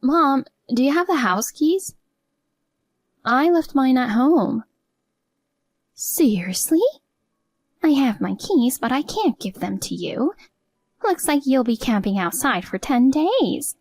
Mom, do you have the house keys? I left mine at home. Seriously? I have my keys, but I can't give them to you. Looks like you'll be camping outside for 10 days.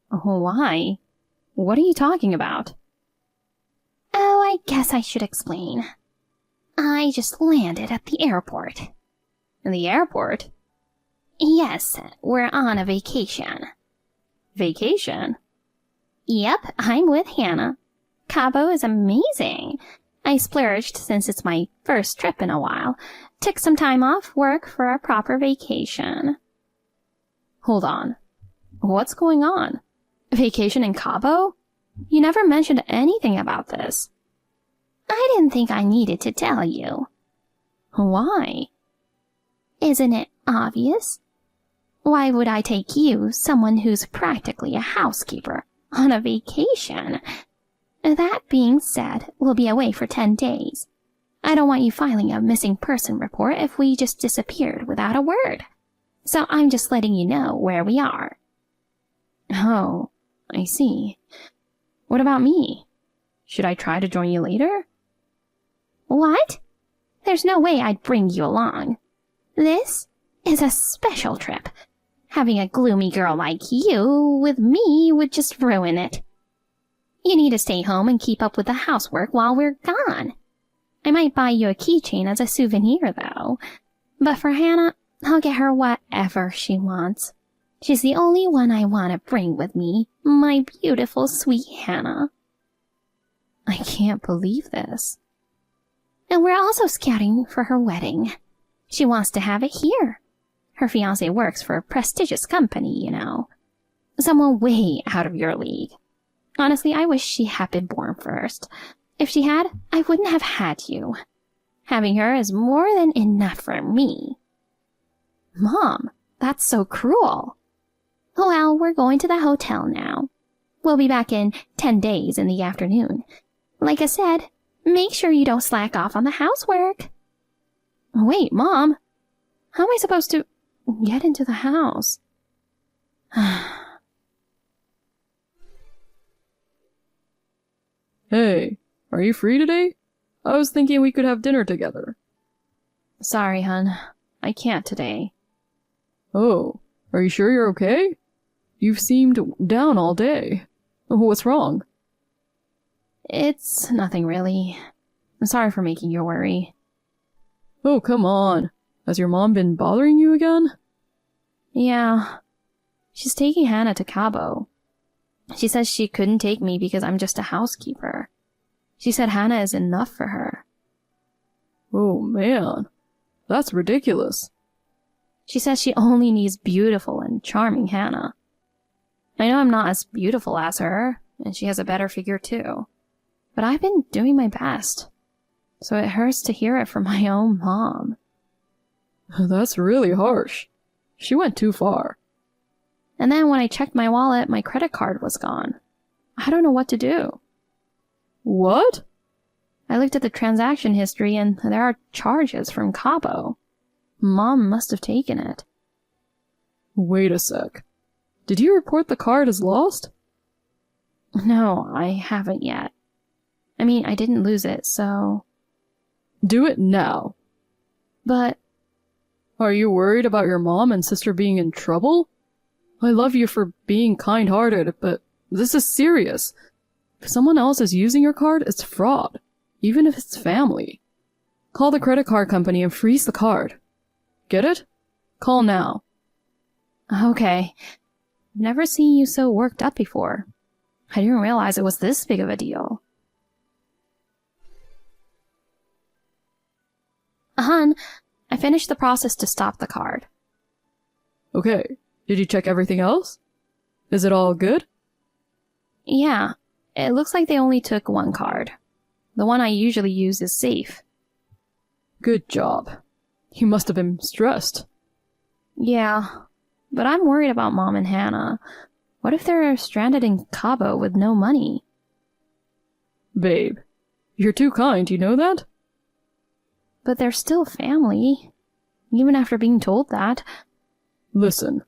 Why? What are you talking about? Oh, I guess I should explain. I just landed at the airport. In the airport? Yes, we're on a vacation. Vacation? Yep, I'm with Hannah. Cabo is amazing. I splurged since it's my first trip in a while. Took some time off work for a proper vacation. Hold on. What's going on? Vacation in Cabo? You never mentioned anything about this. I didn't think I needed to tell you. Why? Isn't it obvious? Why would I take you, someone who's practically a housekeeper, on a vacation? That being said, we'll be away for 10 days. I don't want you filing a missing person report if we just disappeared without a word. So I'm just letting you know where we are. Oh, I see. What about me? Should I try to join you later? What? There's no way I'd bring you along. This is a special trip. Having a gloomy girl like you with me would just ruin it. You need to stay home and keep up with the housework while we're gone. I might buy you a keychain as a souvenir, though. But for Hannah, I'll get her whatever she wants. She's the only one I want to bring with me, my beautiful, sweet Hannah. I can't believe this. And we're also scouting for her wedding. She wants to have it here. Her fiancé works for a prestigious company, you know. Someone way out of your league. Honestly, I wish she had been born first. If she had, I wouldn't have had you. Having her is more than enough for me. Mom, that's so cruel. Well, we're going to the hotel now. We'll be back in 10 days in the afternoon. Like I said, make sure you don't slack off on the housework. Wait, Mom. How am I supposed to get into the house? Hey, are you free today? I was thinking we could have dinner together. Sorry, hun. I can't today. Oh, are you sure you're okay? You've seemed down all day. What's wrong? It's nothing really. I'm sorry for making you worry. Oh, come on. Has your mom been bothering you again? Yeah. She's taking Hannah to Cabo. She says she couldn't take me because I'm just a housekeeper. She said Hannah is enough for her. Oh, man. That's ridiculous. She says she only needs beautiful and charming Hannah. I know I'm not as beautiful as her, and she has a better figure too. But I've been doing my best. So it hurts to hear it from my own mom. That's really harsh. She went too far. And then when I checked my wallet, my credit card was gone. I don't know what to do. What? I looked at the transaction history and there are charges from Cabo. Mom must have taken it. Wait a sec. Did you report the card as lost? No, I haven't yet. I mean, I didn't lose it, so... Do it now. But... Are you worried about your mom and sister being in trouble? I love you for being kind-hearted, but this is serious. If someone else is using your card, it's fraud, even if it's family. Call the credit card company and freeze the card. Get it? Call now. Okay. I've never seen you so worked up before. I didn't realize it was this big of a deal. Hun, I finished the process to stop the card. Okay. Did you check everything else? Is it all good? Yeah. It looks like they only took one card. The one I usually use is safe. Good job. You must have been stressed. Yeah. But I'm worried about Mom and Hannah. What if they're stranded in Cabo with no money? Babe, you're too kind, you know that? But they're still family. Even after being told that. Listen,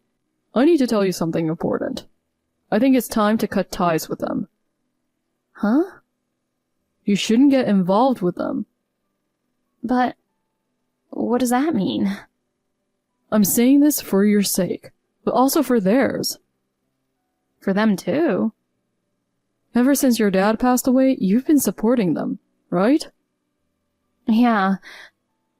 I need to tell you something important. I think it's time to cut ties with them. Huh? You shouldn't get involved with them. But what does that mean? I'm saying this for your sake, but also for theirs. For them too. Ever since your dad passed away, you've been supporting them, right? Yeah.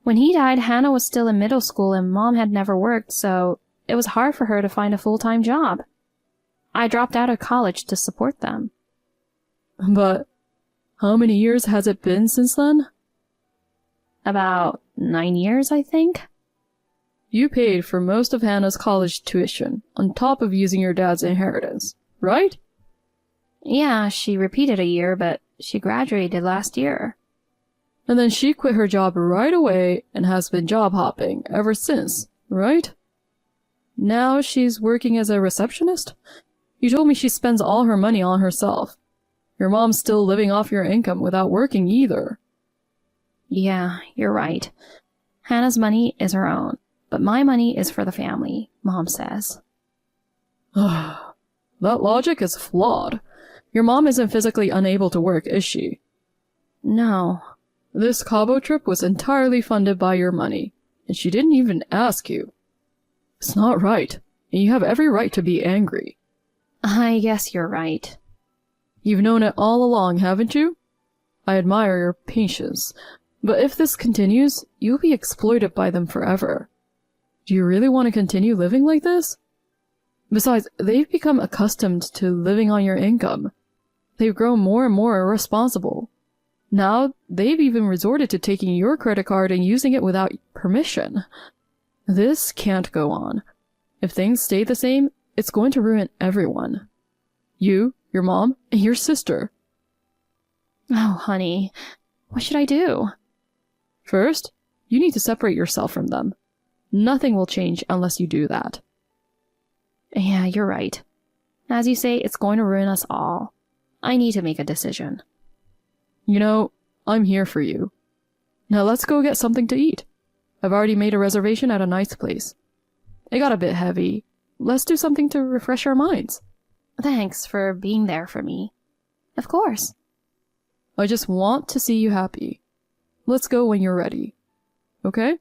When he died, Hannah was still in middle school and Mom had never worked, so it was hard for her to find a full-time job. I dropped out of college to support them. But how many years has it been since then? About 9 years, I think. You paid for most of Hannah's college tuition, on top of using your dad's inheritance, right? Yeah, she repeated a year, but she graduated last year. And then she quit her job right away and has been job hopping ever since, right? Now she's working as a receptionist? You told me she spends all her money on herself. Your mom's still living off your income without working either. Yeah, you're right. Hannah's money is her own, but my money is for the family, Mom says. That logic is flawed. Your mom isn't physically unable to work, is she? No. This Cabo trip was entirely funded by your money, and she didn't even ask you. It's not right, and you have every right to be angry. I guess you're right. You've known it all along, haven't you? I admire your patience, but if this continues, you'll be exploited by them forever. Do you really want to continue living like this? Besides, they've become accustomed to living on your income. They've grown more and more irresponsible. Now, they've even resorted to taking your credit card and using it without permission. This can't go on. If things stay the same, it's going to ruin everyone. You, your mom, and your sister. Oh, honey, what should I do? First, you need to separate yourself from them. Nothing will change unless you do that. Yeah, you're right. As you say, it's going to ruin us all. I need to make a decision. You know, I'm here for you. Now let's go get something to eat. I've already made a reservation at a nice place. It got a bit heavy. Let's do something to refresh our minds. Thanks for being there for me. Of course. I just want to see you happy. Let's go when you're ready. Okay?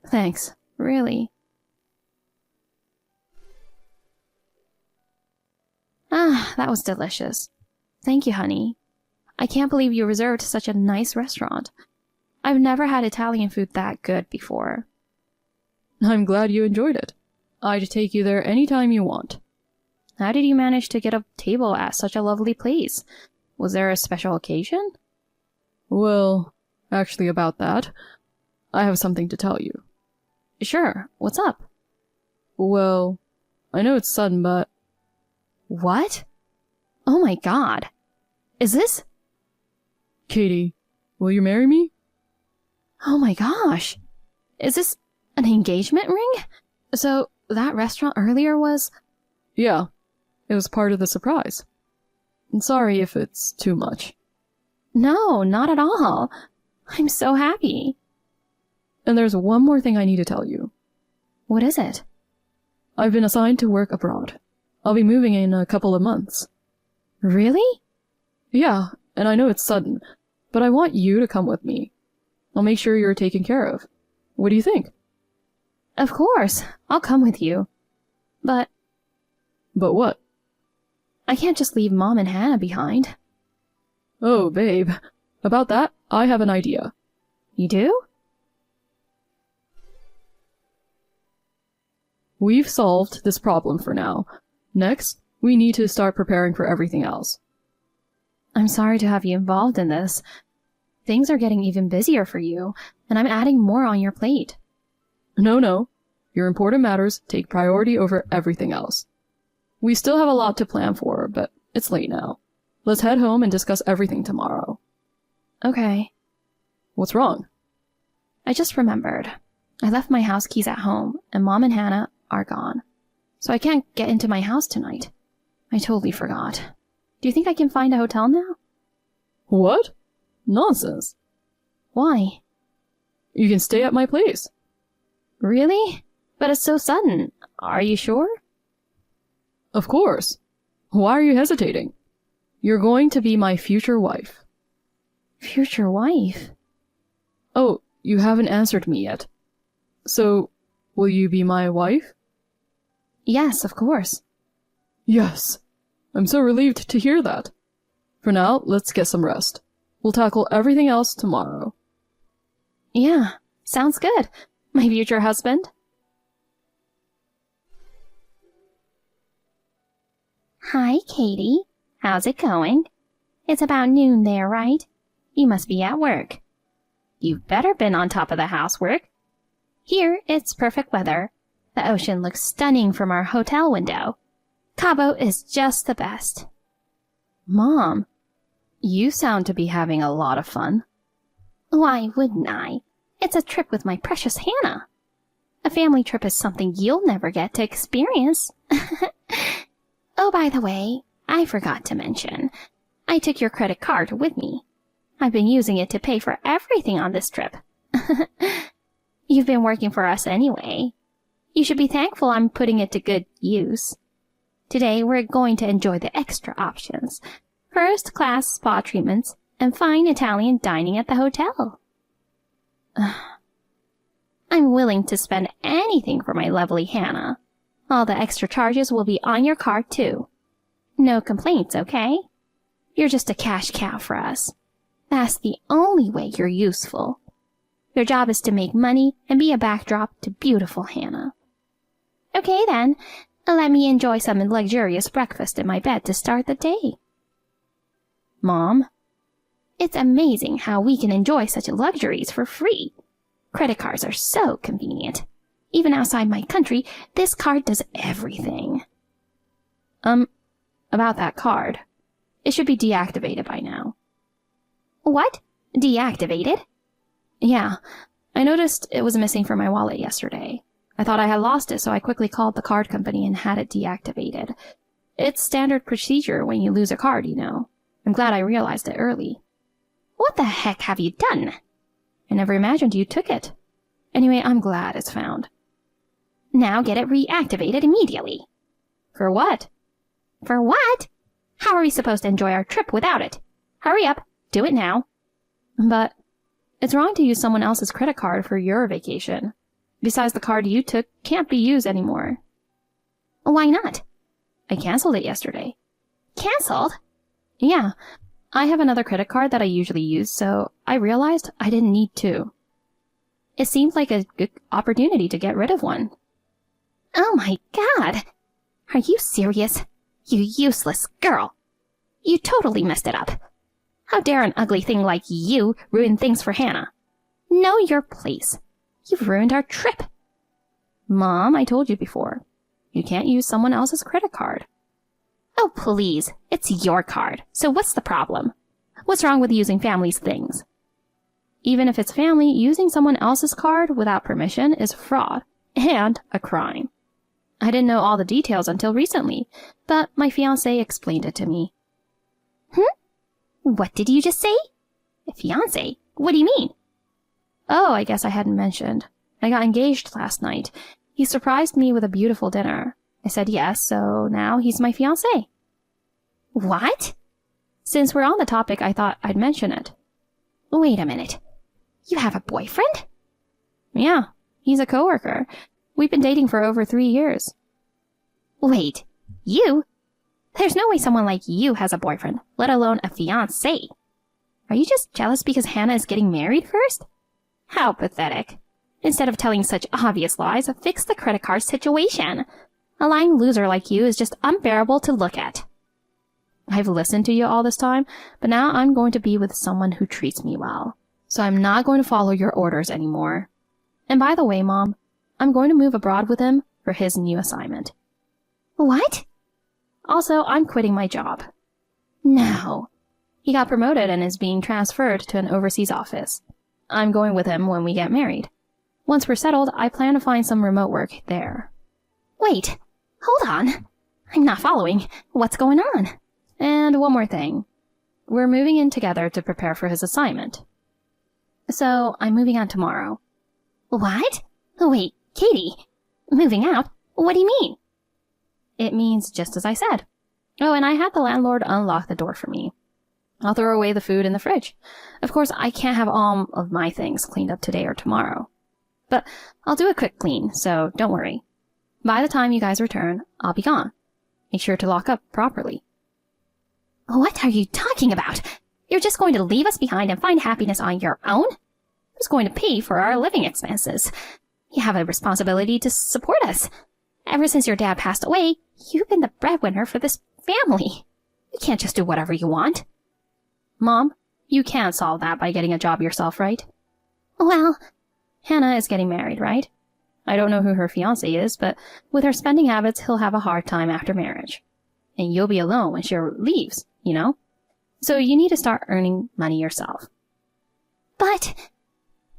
Thanks, really. Ah, that was delicious. Thank you, honey. I can't believe you reserved such a nice restaurant. I've never had Italian food that good before. I'm glad you enjoyed it. I'd take you there anytime you want. How did you manage to get a table at such a lovely place? Was there a special occasion? Well, actually about that, I have something to tell you. Sure, what's up? Well, I know it's sudden, but... What? Oh my god. Is this... Katie, will you marry me? Oh my gosh. Is this an engagement ring? So, that restaurant earlier was... Yeah, it was part of the surprise. I'm sorry if it's too much. No, not at all. I'm so happy. And there's one more thing I need to tell you. What is it? I've been assigned to work abroad. I'll be moving in a couple of months. Really? Yeah, and I know it's sudden, but I want you to come with me. I'll make sure you're taken care of. What do you think? Of course, I'll come with you. But what? I can't just leave Mom and Hannah behind. Oh, babe. About that, I have an idea. You do? We've solved this problem for now. Next, we need to start preparing for everything else. I'm sorry to have you involved in this. Things are getting even busier for you, and I'm adding more on your plate. No. Your important matters take priority over everything else. We still have a lot to plan for, but it's late now. Let's head home and discuss everything tomorrow. Okay. What's wrong? I just remembered. I left my house keys at home, and Mom and Hannah are gone. So I can't get into my house tonight. I totally forgot. Do you think I can find a hotel now? What? Nonsense. Why? You can stay at my place. Really? But it's so sudden. Are you sure? Of course. Why are you hesitating? You're going to be my future wife. Future wife? Oh, you haven't answered me yet. So, will you be my wife? Yes, of course. Yes. I'm so relieved to hear that. For now, let's get some rest. We'll tackle everything else tomorrow. Yeah, sounds good. My future husband. Hi, Katie. How's it going? It's about noon there, right? You must be at work. You've better been on top of the housework. Here, it's perfect weather. The ocean looks stunning from our hotel window. Cabo is just the best. Mom, you sound to be having a lot of fun. Why wouldn't I? It's a trip with my precious Hannah. A family trip is something you'll never get to experience. Oh, by the way, I forgot to mention, I took your credit card with me. I've been using it to pay for everything on this trip. You've been working for us anyway. You should be thankful I'm putting it to good use. Today we're going to enjoy the extra options. First-class spa treatments and fine Italian dining at the hotel. I'm willing to spend anything for my lovely Hannah. All the extra charges will be on your card, too. No complaints, okay? You're just a cash cow for us. That's the only way you're useful. Your job is to make money and be a backdrop to beautiful Hannah. Okay, then. Let me enjoy some luxurious breakfast in my bed to start the day. Mom? It's amazing how we can enjoy such luxuries for free. Credit cards are so convenient. Even outside my country, this card does everything. About that card. It should be deactivated by now. What? Deactivated? Yeah, I noticed it was missing from my wallet yesterday. I thought I had lost it, so I quickly called the card company and had it deactivated. It's standard procedure when you lose a card, you know. I'm glad I realized it early. What the heck have you done? I never imagined you took it. Anyway, I'm glad it's found. Now get it reactivated immediately. For what? For what? How are we supposed to enjoy our trip without it? Hurry up. Do it now. But it's wrong to use someone else's credit card for your vacation. Besides, the card you took can't be used anymore. Why not? I canceled it yesterday. Canceled? Yeah. I have another credit card that I usually use, so I realized I didn't need to. It seemed like a good opportunity to get rid of one. Oh my God! Are you serious? You useless girl! You totally messed it up. How dare an ugly thing like you ruin things for Hannah? Know your place. You've ruined our trip. Mom, I told you before. You can't use someone else's credit card. Oh, please. It's your card. So what's the problem? What's wrong with using family's things? Even if it's family, using someone else's card without permission is fraud and a crime. I didn't know all the details until recently, but my fiancé explained it to me. What did you just say? Fiancé? What do you mean? Oh, I guess I hadn't mentioned. I got engaged last night. He surprised me with a beautiful dinner. I said yes, so now he's my fiancé. What? Since we're on the topic, I thought I'd mention it. Wait a minute. You have a boyfriend? Yeah, he's a coworker. We've been dating for over 3 years. Wait, you? There's no way someone like you has a boyfriend, let alone a fiancé. Are you just jealous because Hannah is getting married first? How pathetic. Instead of telling such obvious lies, fix the credit card situation. A lying loser like you is just unbearable to look at. I've listened to you all this time, but now I'm going to be with someone who treats me well. So I'm not going to follow your orders anymore. And by the way, Mom, I'm going to move abroad with him for his new assignment. What? Also, I'm quitting my job. No. He got promoted and is being transferred to an overseas office. I'm going with him when we get married. Once we're settled, I plan to find some remote work there. Wait, hold on. I'm not following. What's going on? And one more thing. We're moving in together to prepare for his assignment. So, I'm moving out tomorrow. What? Wait, Katie. Moving out? What do you mean? It means just as I said. Oh, and I had the landlord unlock the door for me. I'll throw away the food in the fridge. Of course, I can't have all of my things cleaned up today or tomorrow. But I'll do a quick clean, so don't worry. By the time you guys return, I'll be gone. Make sure to lock up properly. What are you talking about? You're just going to leave us behind and find happiness on your own? Who's going to pay for our living expenses? You have a responsibility to support us. Ever since your dad passed away, you've been the breadwinner for this family. You can't just do whatever you want. Mom, you can't solve that by getting a job yourself, right? Well, Hannah is getting married, right? I don't know who her fiancé is, but with her spending habits, he'll have a hard time after marriage. And you'll be alone when she leaves, you know? So you need to start earning money yourself. But...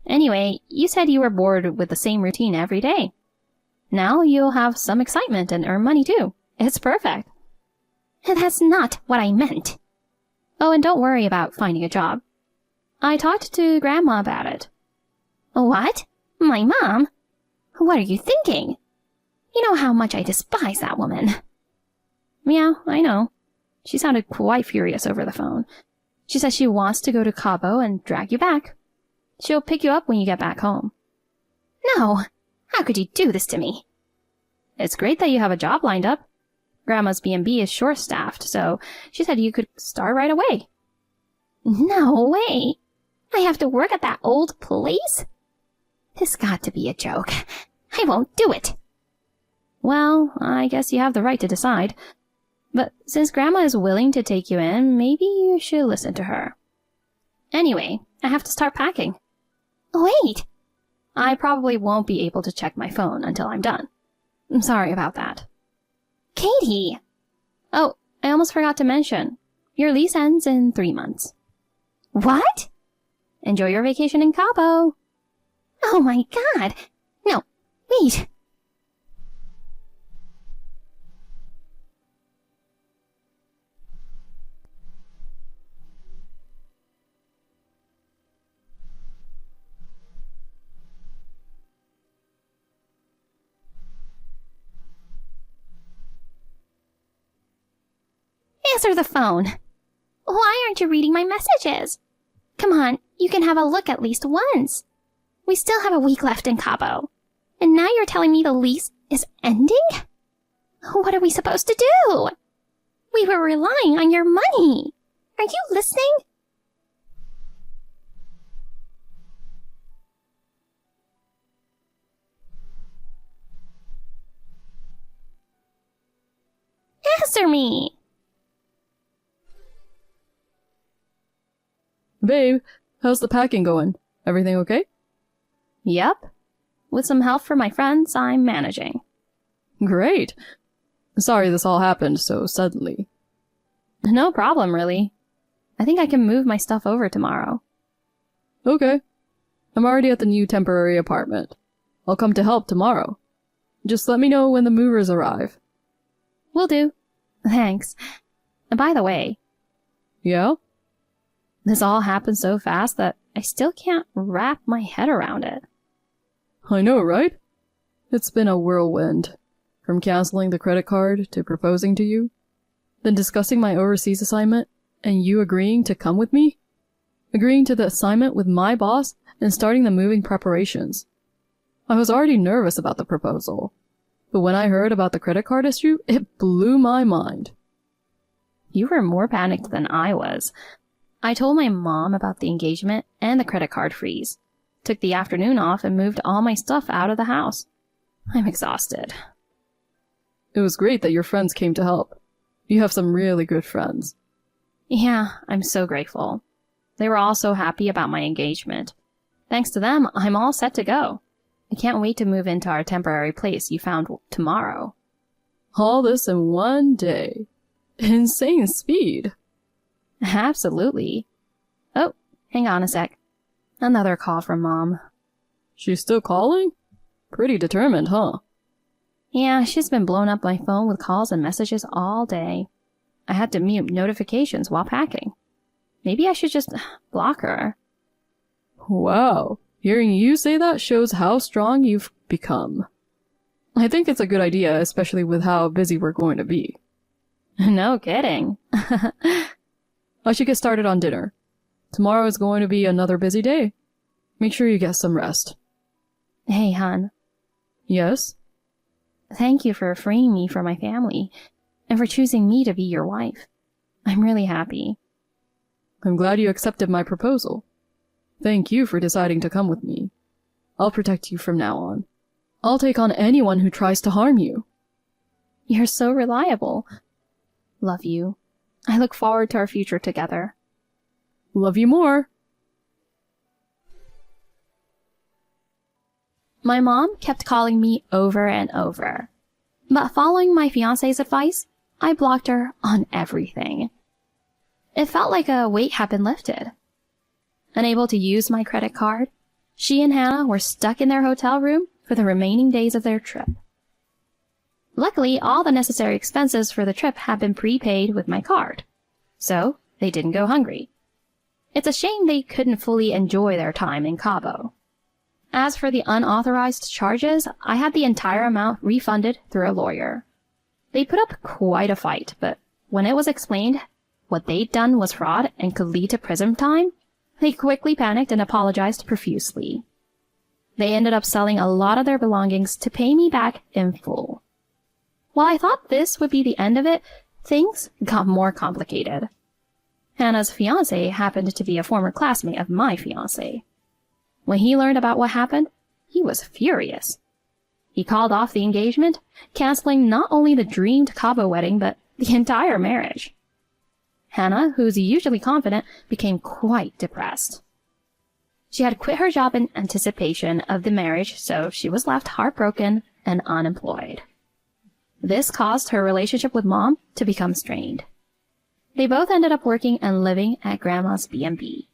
Anyway, you said you were bored with the same routine every day. Now you'll have some excitement and earn money too. It's perfect. That's not what I meant. Oh, and don't worry about finding a job. I talked to Grandma about it. What? My mom? What are you thinking? You know how much I despise that woman. Yeah, I know. She sounded quite furious over the phone. She says she wants to go to Cabo and drag you back. She'll pick you up when you get back home. No, how could you do this to me? It's great that you have a job lined up. Grandma's B&B is short-staffed, so she said you could start right away. No way. I have to work at that old place? This got to be a joke. I won't do it. Well, I guess you have the right to decide. But since Grandma is willing to take you in, maybe you should listen to her. Anyway, I have to start packing. Wait! I probably won't be able to check my phone until I'm done. I'm sorry about that. Katie! Oh, I almost forgot to mention. Your lease ends in 3 months. What? Enjoy your vacation in Cabo. Oh my god! No, wait! Answer the phone. Why aren't you reading my messages? Come on, you can have a look at least once. We still have a week left in Cabo. And now you're telling me the lease is ending? What are we supposed to do? We were relying on your money. Are you listening? Answer me! Babe, how's the packing going? Everything okay? Yep. With some help from my friends, I'm managing. Great. Sorry this all happened so suddenly. No problem, really. I think I can move my stuff over tomorrow. Okay. I'm already at the new temporary apartment. I'll come to help tomorrow. Just let me know when the movers arrive. Will do. Thanks. And by the way... Yeah? This all happened so fast that I still can't wrap my head around it. I know, right? It's been a whirlwind. From canceling the credit card to proposing to you, then discussing my overseas assignment, and you agreeing to come with me, agreeing to the assignment with my boss, and starting the moving preparations. I was already nervous about the proposal, but when I heard about the credit card issue, it blew my mind. You were more panicked than I was. I told my mom about the engagement and the credit card freeze, took the afternoon off, and moved all my stuff out of the house. I'm exhausted. It was great that your friends came to help. You have some really good friends. Yeah, I'm so grateful. They were all so happy about my engagement. Thanks to them, I'm all set to go. I can't wait to move into our temporary place you found tomorrow. All this in one day. Insane speed. Absolutely. Oh, hang on a sec. Another call from Mom. She's still calling? Pretty determined, huh? Yeah, she's been blowing up my phone with calls and messages all day. I had to mute notifications while packing. Maybe I should just block her. Wow, hearing you say that shows how strong you've become. I think it's a good idea, especially with how busy we're going to be. No kidding. I should get started on dinner. Tomorrow is going to be another busy day. Make sure you get some rest. Hey, hon. Yes? Thank you for freeing me from my family and for choosing me to be your wife. I'm really happy. I'm glad you accepted my proposal. Thank you for deciding to come with me. I'll protect you from now on. I'll take on anyone who tries to harm you. You're so reliable. Love you. I look forward to our future together. Love you more. My mom kept calling me over and over. But following my fiancé's advice, I blocked her on everything. It felt like a weight had been lifted. Unable to use my credit card, she and Hannah were stuck in their hotel room for the remaining days of their trip. Luckily, all the necessary expenses for the trip had been prepaid with my card, so they didn't go hungry. It's a shame they couldn't fully enjoy their time in Cabo. As for the unauthorized charges, I had the entire amount refunded through a lawyer. They put up quite a fight, but when it was explained what they'd done was fraud and could lead to prison time, they quickly panicked and apologized profusely. They ended up selling a lot of their belongings to pay me back in full. While I thought this would be the end of it, things got more complicated. Hannah's fiancé happened to be a former classmate of my fiancé. When he learned about what happened, he was furious. He called off the engagement, canceling not only the dreamed Cabo wedding, but the entire marriage. Hannah, who's usually confident, became quite depressed. She had quit her job in anticipation of the marriage, so she was left heartbroken and unemployed. This caused her relationship with Mom to become strained. They both ended up working and living at Grandma's B&B.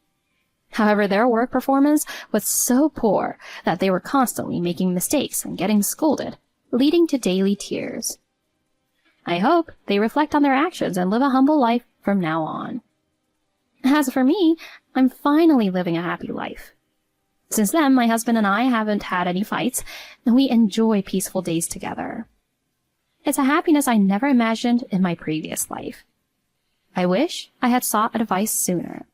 However, their work performance was so poor that they were constantly making mistakes and getting scolded, leading to daily tears. I hope they reflect on their actions and live a humble life from now on. As for me, I'm finally living a happy life. Since then, my husband and I haven't had any fights, and we enjoy peaceful days together. It's a happiness I never imagined in my previous life. I wish I had sought advice sooner.